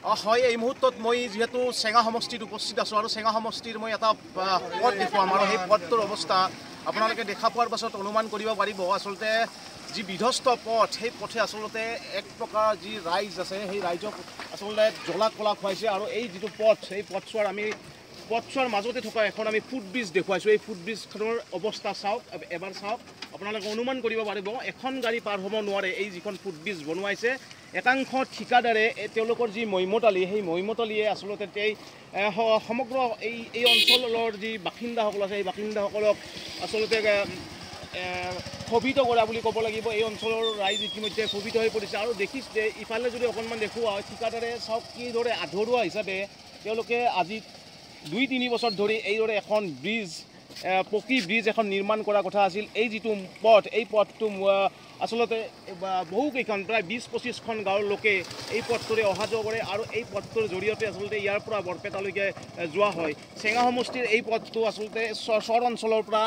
হয়, এই মুহূৰ্তত মই যিহেতু চেঙা সমষ্টিত উপস্থিত আছোঁ আৰু চেঙা সমষ্টিৰ মই এটা পথ দেখুৱাম আৰু সেই পথটোৰ অৱস্থা আপোনালোকে দেখা পোৱাৰ পাছত অনুমান কৰিব পাৰিব। আচলতে যি বিধ্বস্ত পথ, সেই পথে আচলতে এক প্ৰকাৰ যি ৰাইজ আছে সেই ৰাইজক আচলতে জ্বলা কলা খুৱাইছে। আৰু এই যিটো পথ, সেই পথছোৱাৰ মাজতে থকা এখন আমি ফুটব্ৰিজ দেখুৱাইছোঁ। এই ফুটব্ৰিজখনৰ অৱস্থা চাওক, এবাৰ চাওক, আপোনালোকে অনুমান কৰিব পাৰিব এখন গাড়ী পাৰ হ'ব নোৱাৰে। এই যিখন ফুটব্ৰিজ বনোৱাইছে, একাংশ ঠিকাদাৰে তেওঁলোকৰ যি মৈমতালি, সেই মৈমতালিয়ে আচলতে সমগ্ৰ এই অঞ্চলৰ যি বাসিন্দাসকল আছে, সেই বাসিন্দাসকলক আচলতে ক্ষোভিত কৰা বুলি ক'ব লাগিব। এই অঞ্চলৰ ৰাইজ ইতিমধ্যে ক্ষোভিত হৈ পৰিছে। আৰু দেখিছে যে ইফালে যদি অকণমান দেখুওৱা হয়, ঠিকাদাৰে চাওক কিদৰে আধৰুৱা হিচাপে তেওঁলোকে আজি 2-3 বছৰ ধৰি এইদৰে এখন ব্ৰিজ, পকী ব্ৰিজ এখন নিৰ্মাণ কৰাৰ কথা আছিল। এই যিটো পথ, এই পথটো আচলতে বহুকেইখন প্ৰায় 20-25খন গাঁৱৰ লোকে এই পথটোৰে অহা যোৱা কৰে আৰু এই পথটোৰ জৰিয়তে আচলতে ইয়াৰ পৰা বৰপেটালৈকে যোৱা হয়। চেঙা সমষ্টিৰ এই পথটো আচলতে চৰ অঞ্চলৰ পৰা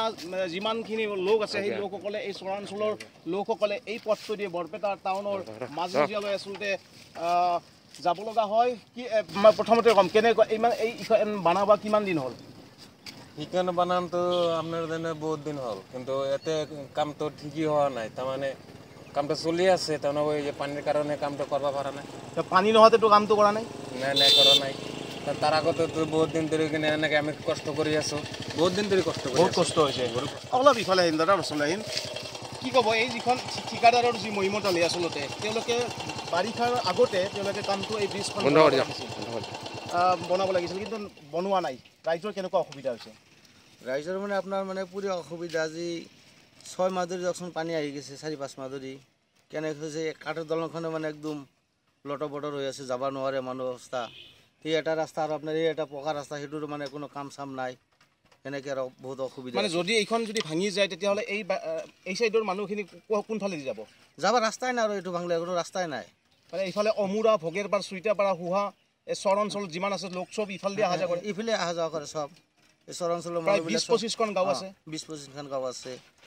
যিমানখিনি লোক আছে, সেই লোকসকলে, এই চৰ অঞ্চলৰ লোকসকলে এই পথটো দিয়ে বৰপেটা টাউনৰ মাজমজিয়ালৈ আচলতে যাব লগা হয়। কি প্ৰথমতে ক'ম, কেনেকুৱা ইমান এই বানাবা কিমান দিন হ'ল? ইখন বানানটো আপনার জানে বহুত দিন হল, কিন্তু এতে কামটো ঠিকই হওয়া নাই। তার মানে কামটা চলি আছে, তার ওই যে পানির কারণে কামটা করবা পারা নাই। পানী নোহোৱাতেতো কামটো কৰা নাই? নাই কৰা নাই। তাৰ আগতে তো বহুত দিন ধৰে কিনে এনেকে আমি কষ্ট কৰি আছো, বহুত দিন ধৰে কষ্ট কৰি বহুত কষ্ট হৈছে। অলপ ইফালে আহিম দাদা, ওচৰলৈ আহিম। কি ক'ব, এই যিখন ঠিকাদাৰৰ যি মৈমতালি, আচলতে তেওঁলোকে বাৰিষাৰ আগতে তেওঁলোকে কামটো এই ব্ৰিজখন বনাব লাগিছিল, কিন্তু বনোৱা নাই। ৰাইজৰ কেনেকুৱা অসুবিধা হৈছে? ৰাইজৰ মানে আপোনাৰ মানে পুৰি অসুবিধা। আজি 6 মাহ ধৰি যখন পানী আহি গৈছে, 4-5 মাহ ধৰি কেনেকৈ হৈছে, কাঠৰ দলংখনে মানে একদম লটৰ বটৰ হৈ আছে, যাব নোৱাৰে মানুহ অৱস্থা। সেই এটা ৰাস্তা আৰু আপোনাৰ এই এটা পকা ৰাস্তা, সেইটোৰ মানে কোনো কাম চাম নাই, সেনেকৈ আৰু বহুত অসুবিধা। মানে যদি এইখন যদি ভাঙি যায়, তেতিয়াহ'লে এই চাইডৰ মানুহখিনি কোনফালে যাব? ৰাস্তাই নাই, আৰু এইটো ভাঙিলে কোনো ৰাস্তাই নাই। মানে এইফালে অমুৰা, ভগেৰপাৰ, চুইটাপাৰা, সুহা, এই চৰ অঞ্চলত যিমান আছে লোক চব ইফালে অহা যোৱা কৰে। ইফালে অহা যোৱা কৰে চব। এই চৰ অঞ্চলৰ প্ৰায় 20-25খন গাঁও আছে। 20-25খন গাঁও আছে।